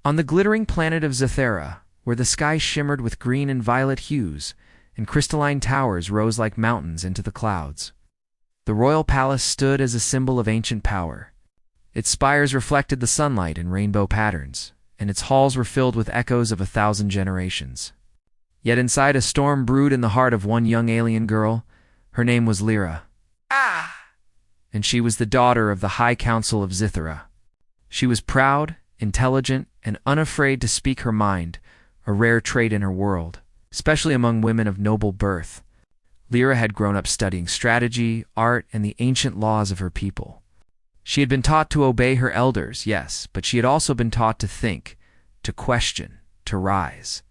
On the glittering planet of Zathera, where the sky shimmered with green and violet hues, and crystalline towers rose like mountains into the clouds, the royal palace stood as a symbol of ancient power. Its spires reflected the sunlight in rainbow patterns, and its halls were filled with echoes of 1,000 generations. Yet inside a storm brewed in the heart of one young alien girl. Her name was Lyra. And she was the daughter of the High Council of Zathera. She was proud, intelligent, and unafraid to speak her mind, a rare trait in her world, especially among women of noble birth. Lyra had grown up studying strategy, art, and the ancient laws of her people. She had been taught to obey her elders, yes, but she had also been taught to think, to question, to rise.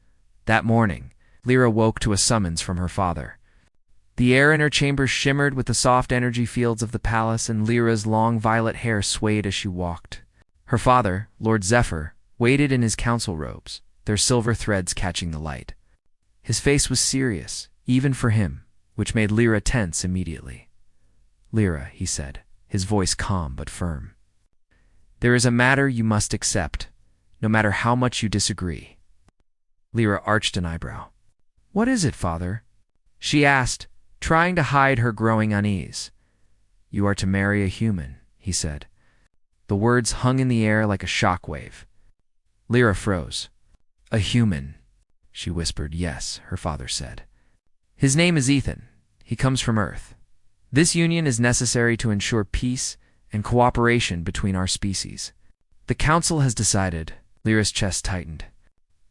That morning, Lyra woke to a summons from her father. The air in her chamber shimmered with the soft energy fields of the palace, and Lyra's long violet hair swayed as she walked. Her father, Lord Zephyr, waited in his council robes, their silver threads catching the light. His face was serious, even for him, which made Lyra tense immediately. "Lyra," he said, his voice calm but firm. "There is a matter you must accept, no matter how much you disagree." Lyra arched an eyebrow. "What is it, father?" she asked, trying to hide her growing unease. "You are to marry a human," he said. The words hung in the air like a shockwave. Lyra froze. "A human," she whispered. "Yes," her father said. "His name is Ethan. He comes from Earth. This union is necessary to ensure peace and cooperation between our species. The council has decided." Lyra's chest tightened.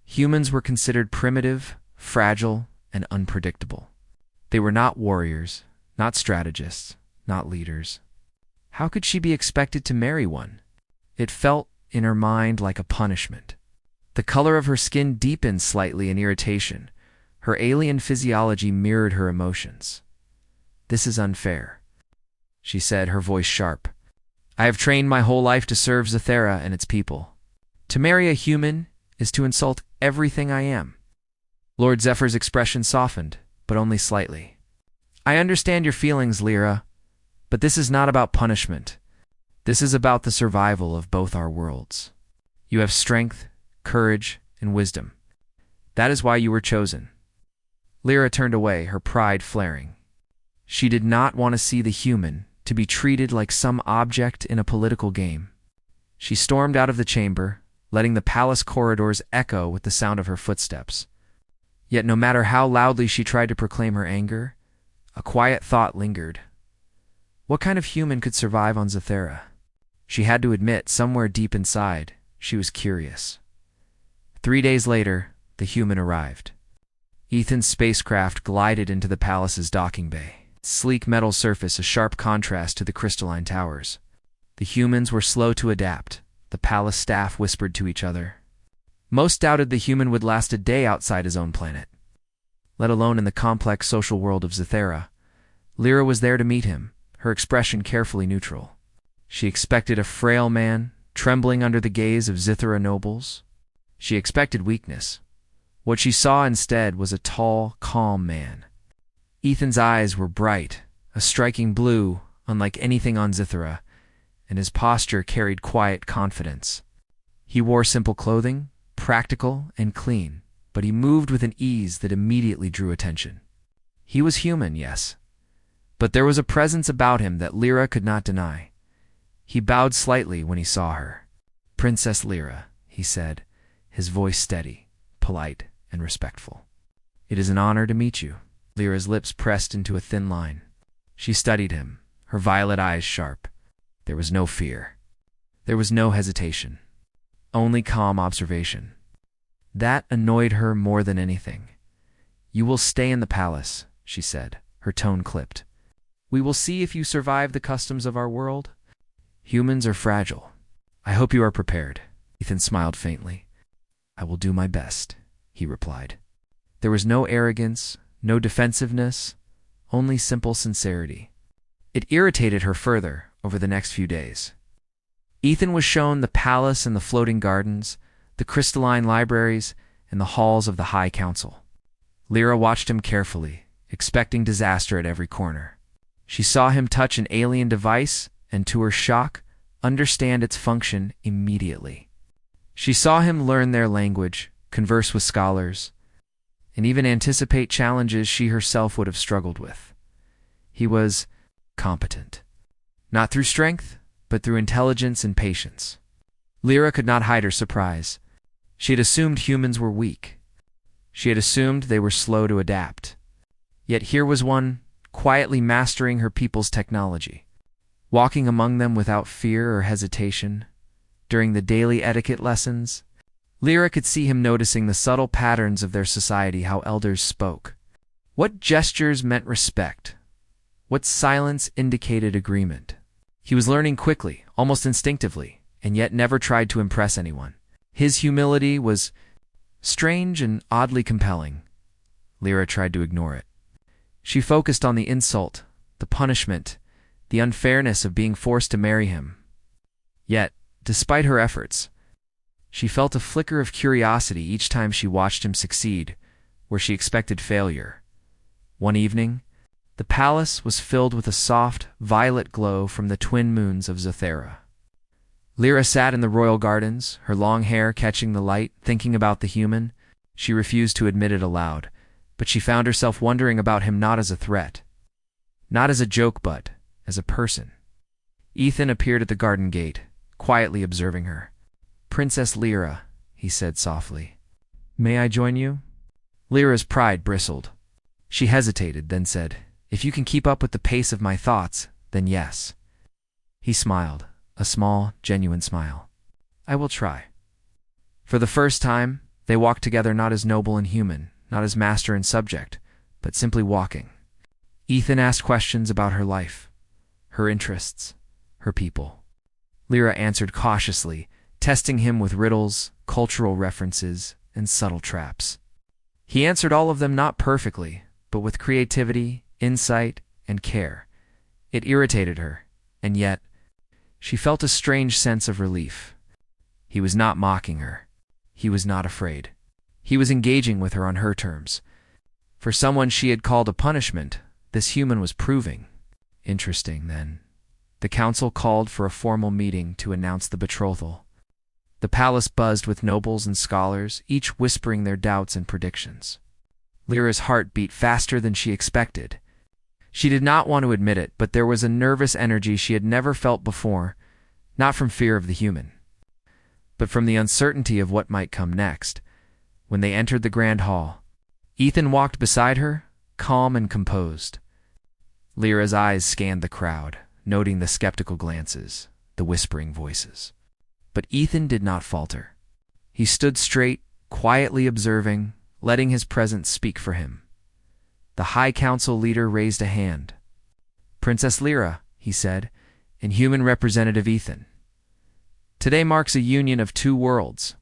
"Humans were considered primitive, fragile, and unpredictable. They were not warriors, not strategists, not leaders. How could she be expected to marry one? It felt, in her mind, like a punishment. The color of her skin deepened slightly in irritation. Her alien physiology mirrored her emotions. "This is unfair," she said, her voice sharp. "I have trained my whole life to serve Zathera and its people. To marry a human is to insult everything I am." Lord Zephyr's expression softened, but only slightly. "I understand your feelings, Lyra, but this is not about punishment. This is about the survival of both our worlds. You have strength, courage, and wisdom. That is why you were chosen." Lyra turned away, her pride flaring. She did not want to see the human to be treated like some object in a political game. She stormed out of the chamber, letting the palace corridors echo with the sound of her footsteps. Yet no matter how loudly she tried to proclaim her anger, a quiet thought lingered. What kind of human could survive on Zathera? She had to admit, somewhere deep inside, she was curious. 3 days later, the human arrived. Ethan's spacecraft glided into the palace's docking bay, its sleek metal surface a sharp contrast to the crystalline towers. The humans were slow to adapt. The palace staff whispered to each other. Most doubted the human would last a day outside his own planet, let alone in the complex social world of Zathera. Lyra was there to meet him, her expression carefully neutral. She expected a frail man, trembling under the gaze of Zathera nobles. She expected weakness. What she saw instead was a tall, calm man. Ethan's eyes were bright, a striking blue, unlike anything on Zathera, and his posture carried quiet confidence. He wore simple clothing, practical and clean, but he moved with an ease that immediately drew attention. He was human, yes, but there was a presence about him that Lyra could not deny. He bowed slightly when he saw her. "Princess Lyra," he said, his voice steady, polite, and respectful. "It is an honor to meet you." Lyra's lips pressed into a thin line. She studied him, her violet eyes sharp. There was no fear. There was no hesitation. Only calm observation. That annoyed her more than anything. "You will stay in the palace," she said, her tone clipped. "We will see if you survive the customs of our world. Humans are fragile. I hope you are prepared." Ethan smiled faintly. "I will do my best," he replied. There was no arrogance, no defensiveness, only simple sincerity. It irritated her further over the next few days. Ethan was shown the palace and the floating gardens, the crystalline libraries, and the halls of the High Council. Lyra watched him carefully, expecting disaster at every corner. She saw him touch an alien device and, to her shock, understand its function immediately. She saw him learn their language, converse with scholars, and even anticipate challenges she herself would have struggled with. He was competent, not through strength, but through intelligence and patience. Lyra could not hide her surprise. She had assumed humans were weak. She had assumed they were slow to adapt. Yet here was one quietly mastering her people's technology, walking among them without fear or hesitation. During the daily etiquette lessons, Lyra could see him noticing the subtle patterns of their society, how elders spoke, what gestures meant respect, what silence indicated agreement. He was learning quickly, almost instinctively, and yet never tried to impress anyone. His humility was strange and oddly compelling. Lyra tried to ignore it. She focused on the insult, the punishment, the unfairness of being forced to marry him. Yet, despite her efforts, she felt a flicker of curiosity each time she watched him succeed where she expected failure. One evening, the palace was filled with a soft, violet glow from the twin moons of Zathera. Lyra sat in the royal gardens, her long hair catching the light, thinking about the human. She refused to admit it aloud, but she found herself wondering about him not as a threat, not as a joke, but as a person. Ethan appeared at the garden gate, quietly observing her. "Princess Lyra," he said softly. "May I join you?" Lyra's pride bristled. She hesitated, then said, "If you can keep up with the pace of my thoughts, then yes." He smiled, a small, genuine smile. "I will try." For the first time, they walked together not as noble and human, not as master and subject, but simply walking. Ethan asked questions about her life, her interests, her people. Lyra answered cautiously, testing him with riddles, cultural references, and subtle traps. He answered all of them not perfectly, but with creativity, insight, and care. It irritated her, and yet, she felt a strange sense of relief. He was not mocking her. He was not afraid. He was engaging with her on her terms. For someone she had called a punishment, this human was proving. Interesting, then. The council called for a formal meeting to announce the betrothal. The palace buzzed with nobles and scholars, each whispering their doubts and predictions. Lyra's heart beat faster than she expected. She did not want to admit it, but there was a nervous energy she had never felt before, not from fear of the human, but from the uncertainty of what might come next. When they entered the grand hall, Ethan walked beside her, calm and composed. Lyra's eyes scanned the crowd, noting the skeptical glances, the whispering voices. But Ethan did not falter. He stood straight, quietly observing, letting his presence speak for him. The High Council leader raised a hand. "Princess Lyra," he said, and human representative Ethan. "Today marks a union of two worlds.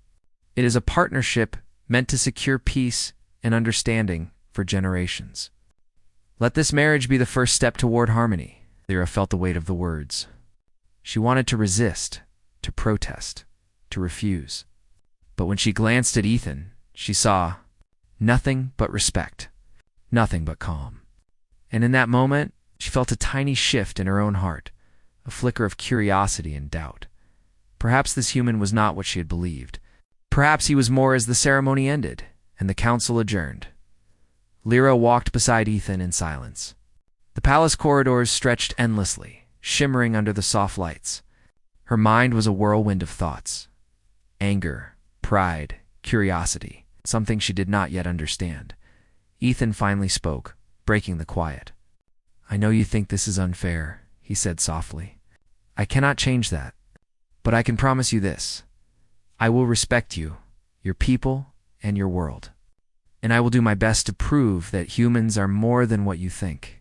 It is a partnership meant to secure peace and understanding for generations. Let this marriage be the first step toward harmony." Lyra felt the weight of the words. She wanted to resist, to protest, to refuse. But when she glanced at Ethan, she saw nothing but respect, nothing but calm. And in that moment, she felt a tiny shift in her own heart, a flicker of curiosity and doubt. Perhaps this human was not what she had believed. Perhaps he was more. As the ceremony ended, and the council adjourned, Lyra walked beside Ethan in silence. The palace corridors stretched endlessly, shimmering under the soft lights. Her mind was a whirlwind of thoughts. Anger, pride, curiosity, something she did not yet understand. Ethan finally spoke, breaking the quiet. "I know you think this is unfair," he said softly. "I cannot change that. But I can promise you this. I will respect you, your people, and your world. And I will do my best to prove that humans are more than what you think."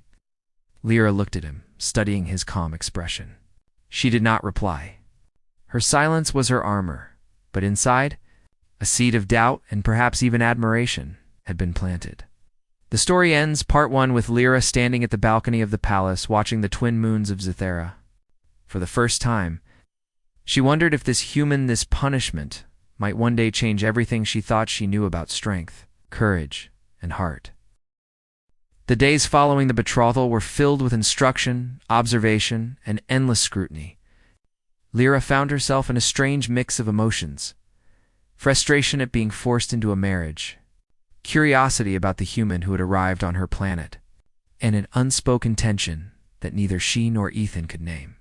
Lyra looked at him, studying his calm expression. She did not reply. Her silence was her armor, but inside, a seed of doubt and perhaps even admiration had been planted. The story ends, part 1, with Lyra standing at the balcony of the palace watching the twin moons of Zathera. For the first time, she wondered if this human, this punishment, might one day change everything she thought she knew about strength, courage, and heart. The days following the betrothal were filled with instruction, observation, and endless scrutiny. Lyra found herself in a strange mix of emotions. frustration at being forced into a marriage, curiosity about the human who had arrived on her planet, and an unspoken tension that neither she nor Ethan could name.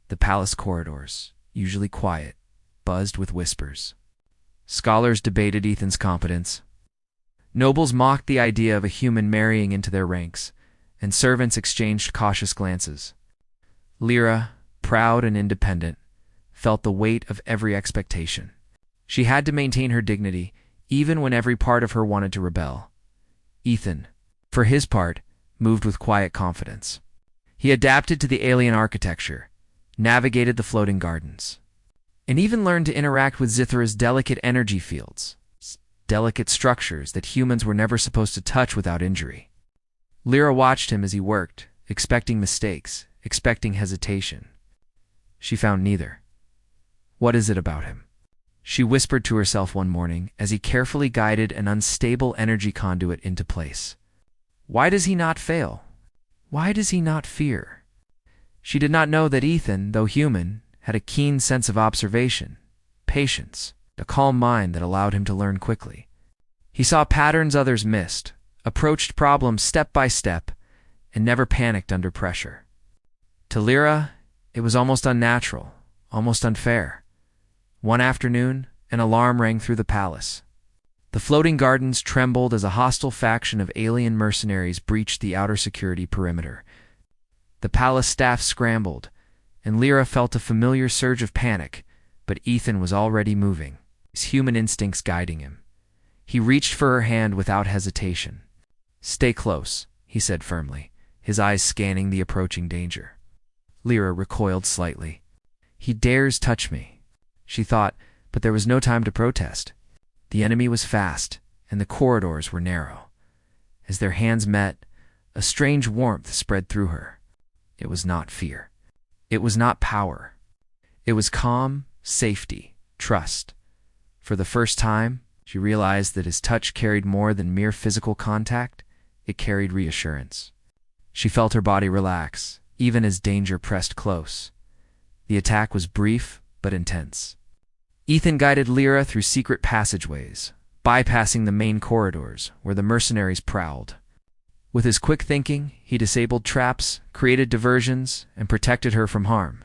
The palace corridors, usually quiet, buzzed with whispers. Scholars debated Ethan's competence. Nobles mocked the idea of a human marrying into their ranks, and servants exchanged cautious glances. Lyra, proud and independent, felt the weight of every expectation. She had to maintain her dignity, even when every part of her wanted to rebel. Ethan, for his part, moved with quiet confidence. He adapted to the alien architecture, navigated the floating gardens, and even learned to interact with Zithra's delicate energy fields, delicate structures that humans were never supposed to touch without injury. Lyra watched him as he worked, expecting mistakes, expecting hesitation. She found neither. What is it about him? She whispered to herself one morning as he carefully guided an unstable energy conduit into place. Why does he not fail? Why does he not fear? She did not know that Ethan, though human, had a keen sense of observation, patience, a calm mind that allowed him to learn quickly. He saw patterns others missed, approached problems step by step, and never panicked under pressure. To Lyra, it was almost unnatural, almost unfair. One afternoon, an alarm rang through the palace. The floating gardens trembled as a hostile faction of alien mercenaries breached the outer security perimeter. The palace staff scrambled, and Lyra felt a familiar surge of panic, but Ethan was already moving, his human instincts guiding him. He reached for her hand without hesitation. "Stay close," he said firmly, his eyes scanning the approaching danger. Lyra recoiled slightly. "He dares touch me," she thought, but there was no time to protest. The enemy was fast, and the corridors were narrow. As their hands met, a strange warmth spread through her. It was not fear. It was not power. It was calm, safety, trust. For the first time, she realized that his touch carried more than mere physical contact. It carried reassurance. She felt her body relax, even as danger pressed close. The attack was brief but intense. Ethan guided Lyra through secret passageways, bypassing the main corridors where the mercenaries prowled. With his quick thinking, he disabled traps, created diversions, and protected her from harm.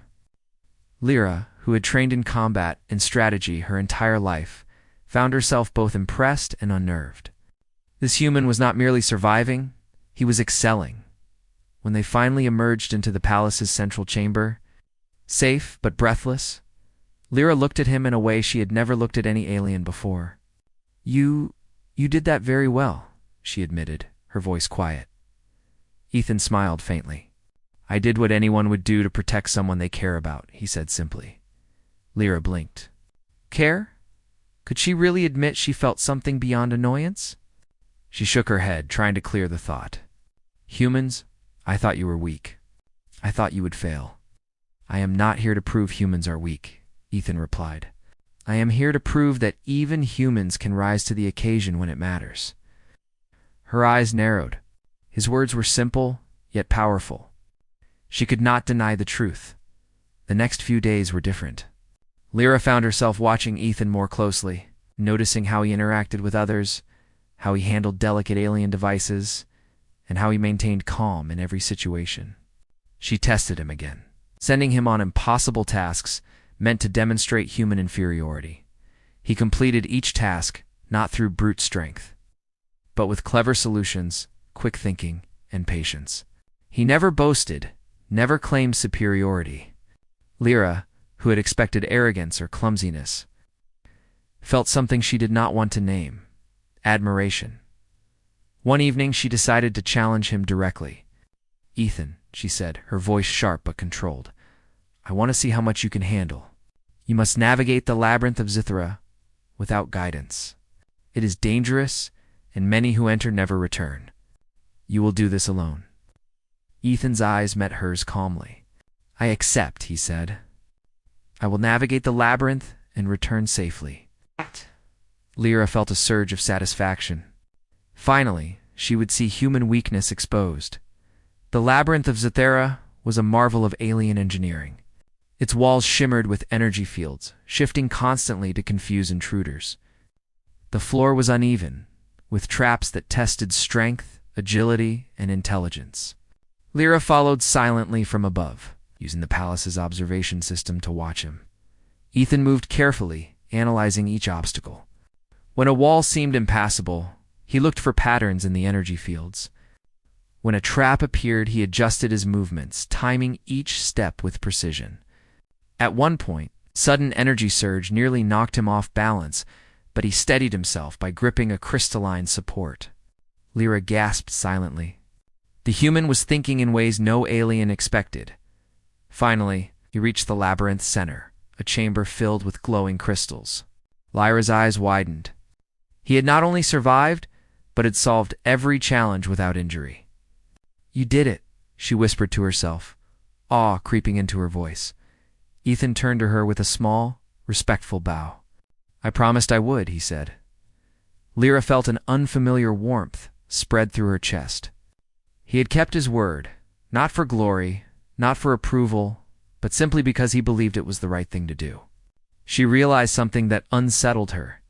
Lyra, who had trained in combat and strategy her entire life, found herself both impressed and unnerved. This human was not merely surviving, he was excelling. When they finally emerged into the palace's central chamber, safe but breathless, Lyra looked at him in a way she had never looked at any alien before. You did that very well," she admitted, her voice quiet. Ethan smiled faintly. "I did what anyone would do to protect someone they care about," he said simply. Lyra blinked. Care? Could she really admit she felt something beyond annoyance? She shook her head, trying to clear the thought. "Humans, I thought you were weak. I thought you would fail." "I am not here to prove humans are weak," Ethan replied. "I am here to prove that even humans can rise to the occasion when it matters." Her eyes narrowed. His words were simple, yet powerful. She could not deny the truth. The next few days were different. Lyra found herself watching Ethan more closely, noticing how he interacted with others, how he handled delicate alien devices, and how he maintained calm in every situation. She tested him again, sending him on impossible tasks meant to demonstrate human inferiority. He completed each task not through brute strength, but with clever solutions, quick thinking, and patience. He never boasted, never claimed superiority. Lyra, who had expected arrogance or clumsiness, felt something she did not want to name: admiration. One evening she decided to challenge him directly. "Ethan," she said, her voice sharp but controlled, "I want to see how much you can handle. You must navigate the labyrinth of Zithra without guidance. It is dangerous, and many who enter never return. You will do this alone." Ethan's eyes met hers calmly. "I accept," he said. "I will navigate the labyrinth and return safely." Lyra felt a surge of satisfaction. Finally, she would see human weakness exposed. The labyrinth of Zithera was a marvel of alien engineering. Its walls shimmered with energy fields, shifting constantly to confuse intruders. The floor was uneven, with traps that tested strength, agility, and intelligence. Lyra followed silently from above, using the palace's observation system to watch him. Ethan moved carefully, analyzing each obstacle. When a wall seemed impassable, he looked for patterns in the energy fields. When a trap appeared, he adjusted his movements, timing each step with precision. At one point, sudden energy surge nearly knocked him off balance, but he steadied himself by gripping a crystalline support. Lyra gasped silently. The human was thinking in ways no alien expected. Finally, he reached the labyrinth's center, a chamber filled with glowing crystals. Lyra's eyes widened. He had not only survived, but had solved every challenge without injury. "You did it," she whispered to herself, awe creeping into her voice. Ethan turned to her with a small, respectful bow. "I promised I would," he said. Lyra felt an unfamiliar warmth spread through her chest. He had kept his word, not for glory, not for approval, but simply because he believed it was the right thing to do. She realized something that unsettled her.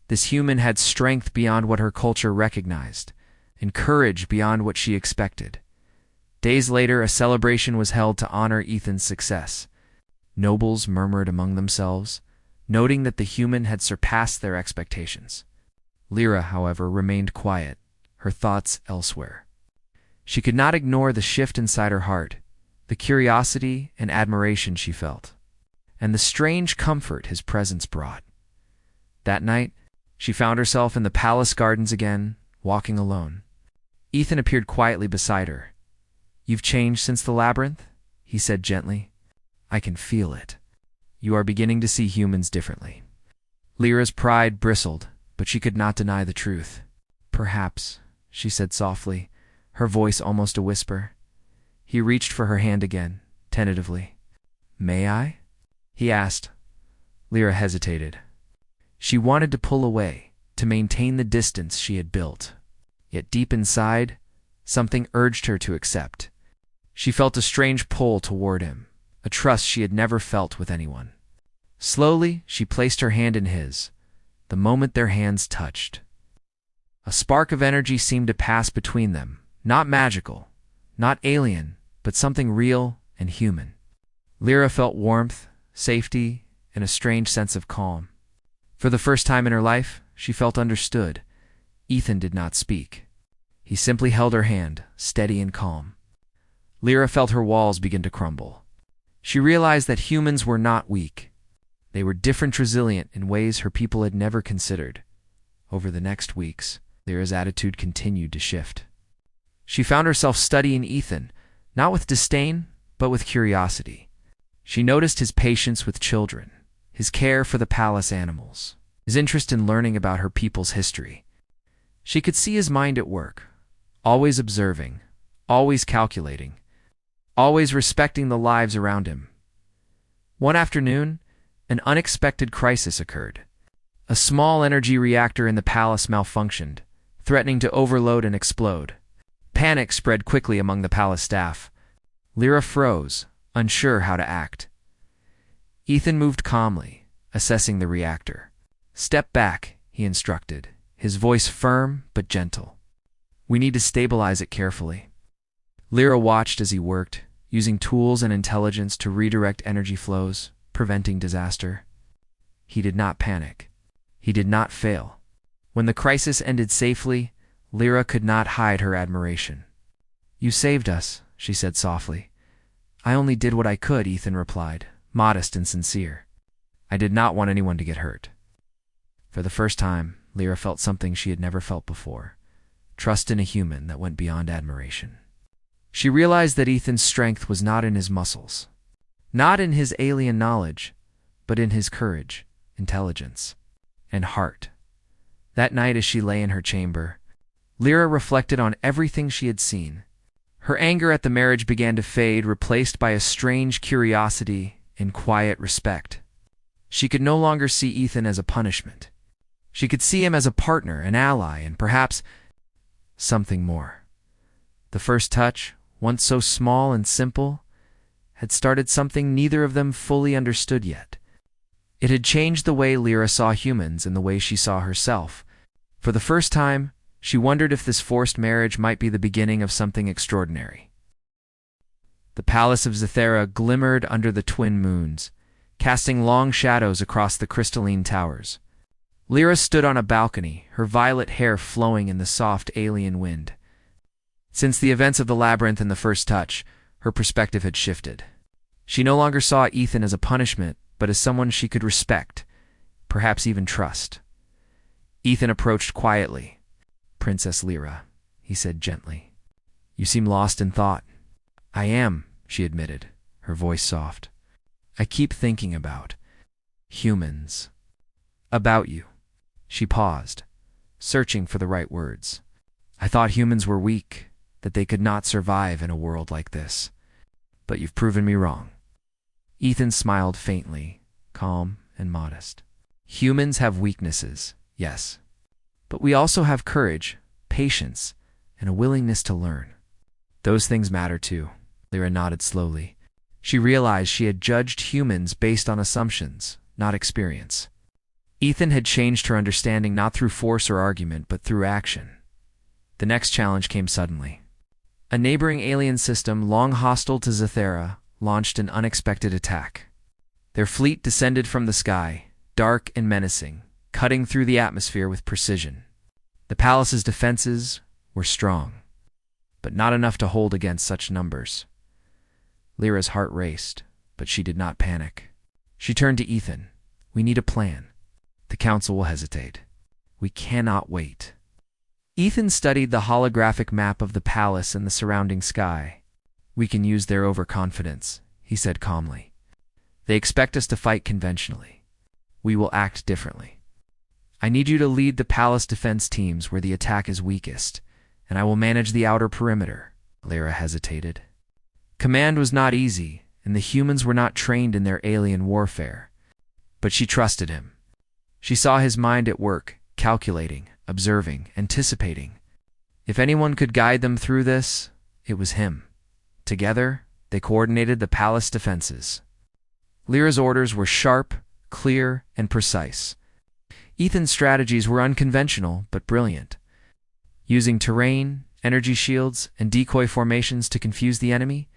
This human had strength beyond what her culture recognized, and courage beyond what she expected. Days later, a celebration was held to honor Ethan's success. Nobles murmured among themselves, noting that the human had surpassed their expectations. Lyra, however, remained quiet, her thoughts elsewhere. She could not ignore the shift inside her heart, the curiosity and admiration she felt, and the strange comfort his presence brought. That night, she found herself in the palace gardens again, walking alone. Ethan appeared quietly beside her. "You've changed since the labyrinth?" he said gently. "I can feel it. You are beginning to see humans differently." Lyra's pride bristled, but she could not deny the truth. "Perhaps," she said softly, her voice almost a whisper. He reached for her hand again, tentatively. "May I?" he asked. Lyra hesitated. She wanted to pull away, to maintain the distance she had built. Yet deep inside, something urged her to accept. She felt a strange pull toward him, a trust she had never felt with anyone. Slowly, she placed her hand in his. The moment their hands touched, a spark of energy seemed to pass between them, not magical, not alien, but something real and human. Lyra felt warmth, safety, and a strange sense of calm. For the first time in her life, she felt understood. Ethan did not speak. He simply held her hand, steady and calm. Lyra felt her walls begin to crumble. She realized that humans were not weak. They were different, resilient in ways her people had never considered. Over the next weeks, Lyra's attitude continued to shift. She found herself studying Ethan, not with disdain, but with curiosity. She noticed his patience with children, his care for the palace animals, his interest in learning about her people's history. She could see his mind at work, always observing, always calculating, always respecting the lives around him. One afternoon, an unexpected crisis occurred. A small energy reactor in the palace malfunctioned, threatening to overload and explode. Panic spread quickly among the palace staff. Lyra froze, unsure how to act. Ethan moved calmly, assessing the reactor. "Step back," he instructed, his voice firm but gentle. "We need to stabilize it carefully." Lyra watched as he worked, using tools and intelligence to redirect energy flows, preventing disaster. He did not panic. He did not fail. When the crisis ended safely, Lyra could not hide her admiration. "You saved us," she said softly. "I only did what I could," Ethan replied, modest and sincere. "I did not want anyone to get hurt." For the first time, Lyra felt something she had never felt before, trust in a human that went beyond admiration. She realized that Ethan's strength was not in his muscles, not in his alien knowledge, but in his courage, intelligence, and heart. That night as she lay in her chamber, Lyra reflected on everything she had seen. Her anger at the marriage began to fade, replaced by a strange curiosity and quiet respect. She could no longer see Ethan as a punishment. She could see him as a partner, an ally, and perhaps something more. The first touch, once so small and simple, had started something neither of them fully understood yet. It had changed the way Lyra saw humans and the way she saw herself. For the first time, she wondered if this forced marriage might be the beginning of something extraordinary. The palace of Zathera glimmered under the twin moons, casting long shadows across the crystalline towers. Lyra stood on a balcony, her violet hair flowing in the soft alien wind. Since the events of the labyrinth and the first touch, her perspective had shifted. She no longer saw Ethan as a punishment, but as someone she could respect, perhaps even trust. Ethan approached quietly. "Princess Lyra," he said gently. "You seem lost in thought." "I am," she admitted, her voice soft. "I keep thinking about humans. About you." She paused, searching for the right words. "I thought humans were weak, that they could not survive in a world like this. But you've proven me wrong." Ethan smiled faintly, calm and modest. "Humans have weaknesses, yes. But we also have courage, patience, and a willingness to learn. Those things matter too." Lyra nodded slowly. She realized she had judged humans based on assumptions, not experience. Ethan had changed her understanding not through force or argument, but through action. The next challenge came suddenly. A neighboring alien system, long hostile to Zathera, launched an unexpected attack. Their fleet descended from the sky, dark and menacing, cutting through the atmosphere with precision. The palace's defenses were strong, but not enough to hold against such numbers. Lyra's heart raced, but she did not panic. She turned to Ethan. "We need a plan. The council will hesitate. We cannot wait." Ethan studied the holographic map of the palace and the surrounding sky. "We can use their overconfidence," he said calmly. "They expect us to fight conventionally. We will act differently. I need you to lead the palace defense teams where the attack is weakest, and I will manage the outer perimeter." Lyra hesitated. Command was not easy, and the humans were not trained in their alien warfare. But she trusted him. She saw his mind at work, calculating, observing, anticipating. If anyone could guide them through this, it was him. Together, they coordinated the palace defenses. Lyra's orders were sharp, clear, and precise. Ethan's strategies were unconventional, but brilliant. Using terrain, energy shields, and decoy formations to confuse the enemy,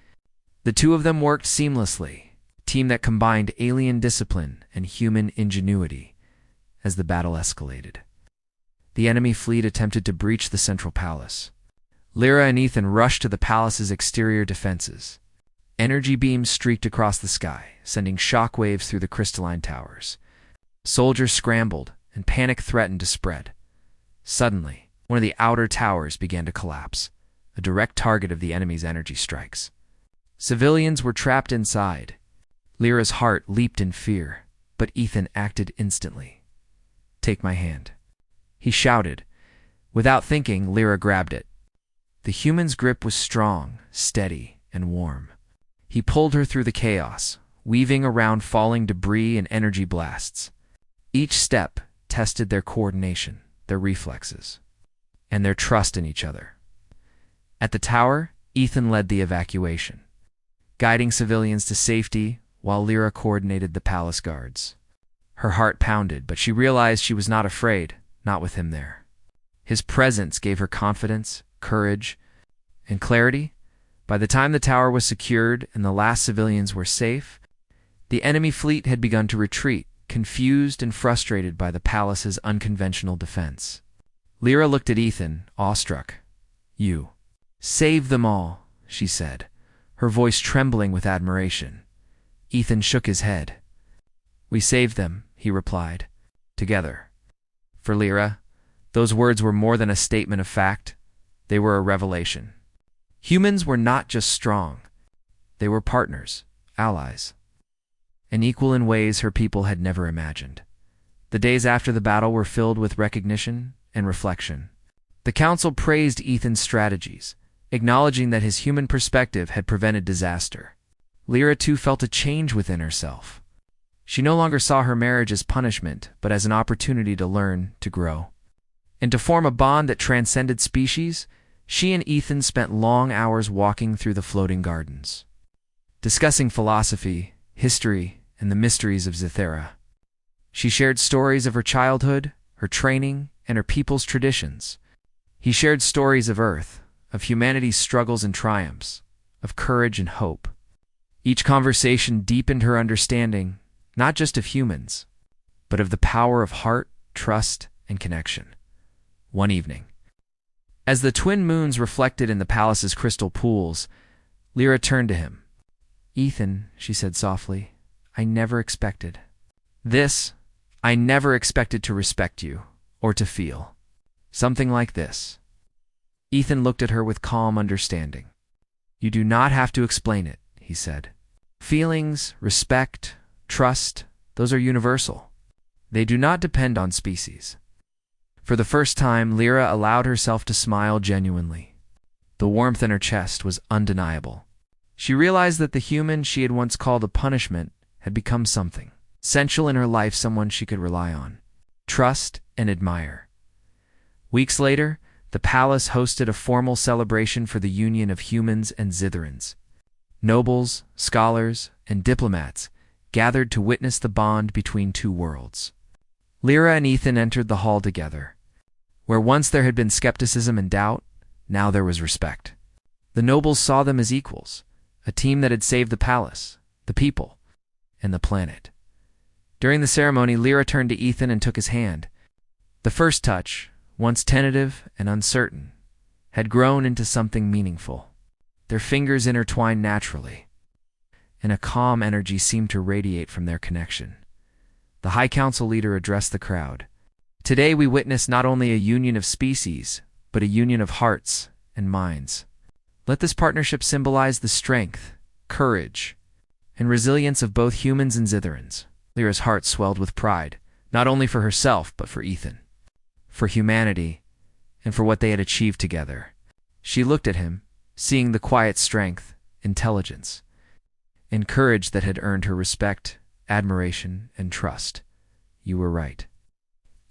the two of them worked seamlessly, a team that combined alien discipline and human ingenuity. As the battle escalated, the enemy fleet attempted to breach the central palace. Lyra and Ethan rushed to the palace's exterior defenses. Energy beams streaked across the sky, sending shockwaves through the crystalline towers. Soldiers scrambled, and panic threatened to spread. Suddenly, one of the outer towers began to collapse, a direct target of the enemy's energy strikes. Civilians were trapped inside. Lyra's heart leaped in fear, but Ethan acted instantly. "Take my hand," he shouted. Without thinking, Lyra grabbed it. The human's grip was strong, steady, and warm. He pulled her through the chaos, weaving around falling debris and energy blasts. Each step tested their coordination, their reflexes, and their trust in each other. At the tower, Ethan led the evacuation, guiding civilians to safety while Lyra coordinated the palace guards. Her heart pounded, but she realized she was not afraid, not with him there. His presence gave her confidence, courage, and clarity. By the time the tower was secured and the last civilians were safe, the enemy fleet had begun to retreat, confused and frustrated by the palace's unconventional defense. Lyra looked at Ethan, awestruck. "You saved them all," she said, her voice trembling with admiration. Ethan shook his head. "We saved them," he replied, "together." For Lyra, those words were more than a statement of fact. They were a revelation. Humans were not just strong. They were partners, allies, and equal in ways her people had never imagined. The days after the battle were filled with recognition and reflection. The council praised Ethan's strategies, acknowledging that his human perspective had prevented disaster. Lyra too felt a change within herself. She no longer saw her marriage as punishment, but as an opportunity to learn, to grow. And to form a bond that transcended species, she and Ethan spent long hours walking through the floating gardens. discussing philosophy, history, and the mysteries of Zithera. She shared stories of her childhood, her training, and her people's traditions. He shared stories of Earth, of humanity's struggles and triumphs, of courage and hope. Each conversation deepened her understanding, not just of humans, but of the power of heart, trust, and connection. One evening, as the twin moons reflected in the palace's crystal pools, Lyra turned to him. "Ethan," she said softly, "I never expected this. I never expected to respect you, or to feel something like this." Ethan looked at her with calm understanding. "You do not have to explain it," he said. "Feelings, respect, trust, those are universal. They do not depend on species." For the first time, Lyra allowed herself to smile genuinely. The warmth in her chest was undeniable. She realized that the human she had once called a punishment had become something essential in her life, someone she could rely on, trust, and admire. Weeks later, the palace hosted a formal celebration for the union of humans and Zitherans. Nobles, scholars, and diplomats gathered to witness the bond between two worlds. Lyra and Ethan entered the hall together. Where once there had been skepticism and doubt, now there was respect. The nobles saw them as equals, a team that had saved the palace, the people, and the planet. During the ceremony, Lyra turned to Ethan and took his hand. The first touch, once tentative and uncertain, had grown into something meaningful. Their fingers intertwined naturally, and a calm energy seemed to radiate from their connection. The High Council leader addressed the crowd. "Today we witness not only a union of species, but a union of hearts and minds. Let this partnership symbolize the strength, courage, and resilience of both humans and Zitherans." Lyra's heart swelled with pride, not only for herself, but for Ethan, for humanity, and for what they had achieved together. She looked at him, seeing the quiet strength, intelligence, and courage that had earned her respect, admiration, and trust. "You were right,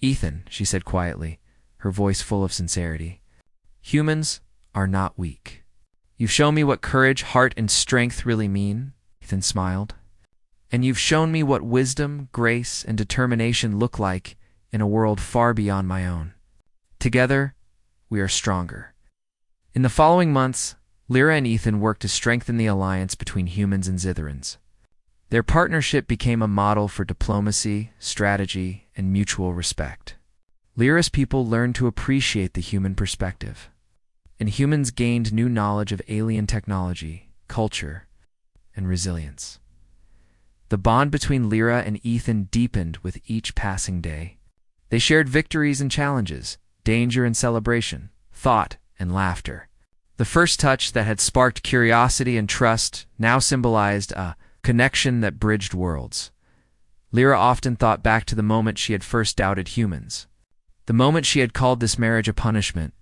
Ethan," she said quietly, her voice full of sincerity. "Humans are not weak. You've shown me what courage, heart, and strength really mean," Ethan smiled. "And you've shown me what wisdom, grace, and determination look like in a world far beyond my own. Together, we are stronger." In the following months, Lyra and Ethan worked to strengthen the alliance between humans and Zitherans. Their partnership became a model for diplomacy, strategy, and mutual respect. Lyra's people learned to appreciate the human perspective, and humans gained new knowledge of alien technology, culture, and resilience. The bond between Lyra and Ethan deepened with each passing day. They shared victories and challenges, danger and celebration, thought and laughter. The first touch that had sparked curiosity and trust now symbolized a connection that bridged worlds. Lyra often thought back to the moment she had first doubted humans. The moment she had called this marriage a punishment.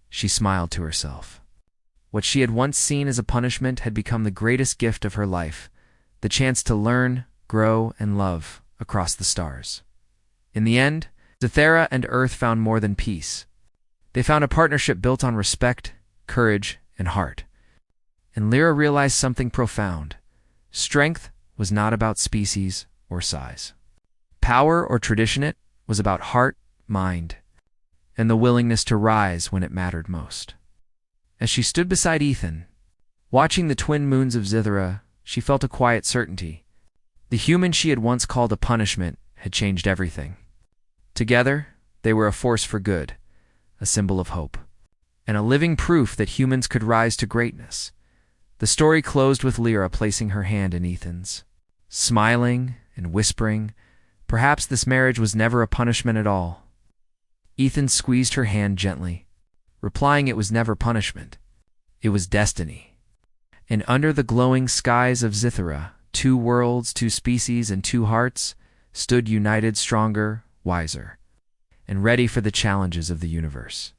She smiled to herself. What she had once seen as a punishment had become the greatest gift of her life, the chance to learn, grow, and love across the stars. In the end, Zithera and Earth found more than peace. They found a partnership built on respect, courage, and heart. And Lyra realized something profound. Strength was not about species or size. Power or tradition, it was about heart, mind, and the willingness to rise when it mattered most. As she stood beside Ethan, watching the twin moons of Zithera, she felt a quiet certainty. The human she had once called a punishment had changed everything. Together, they were a force for good, a symbol of hope, and a living proof that humans could rise to greatness. The story closed with Lyra placing her hand in Ethan's, smiling and whispering, "Perhaps this marriage was never a punishment at all." Ethan squeezed her hand gently, replying it was never punishment. It was destiny. And under the glowing skies of Zithera, two worlds, two species, and two hearts stood united, stronger, wiser, and ready for the challenges of the universe.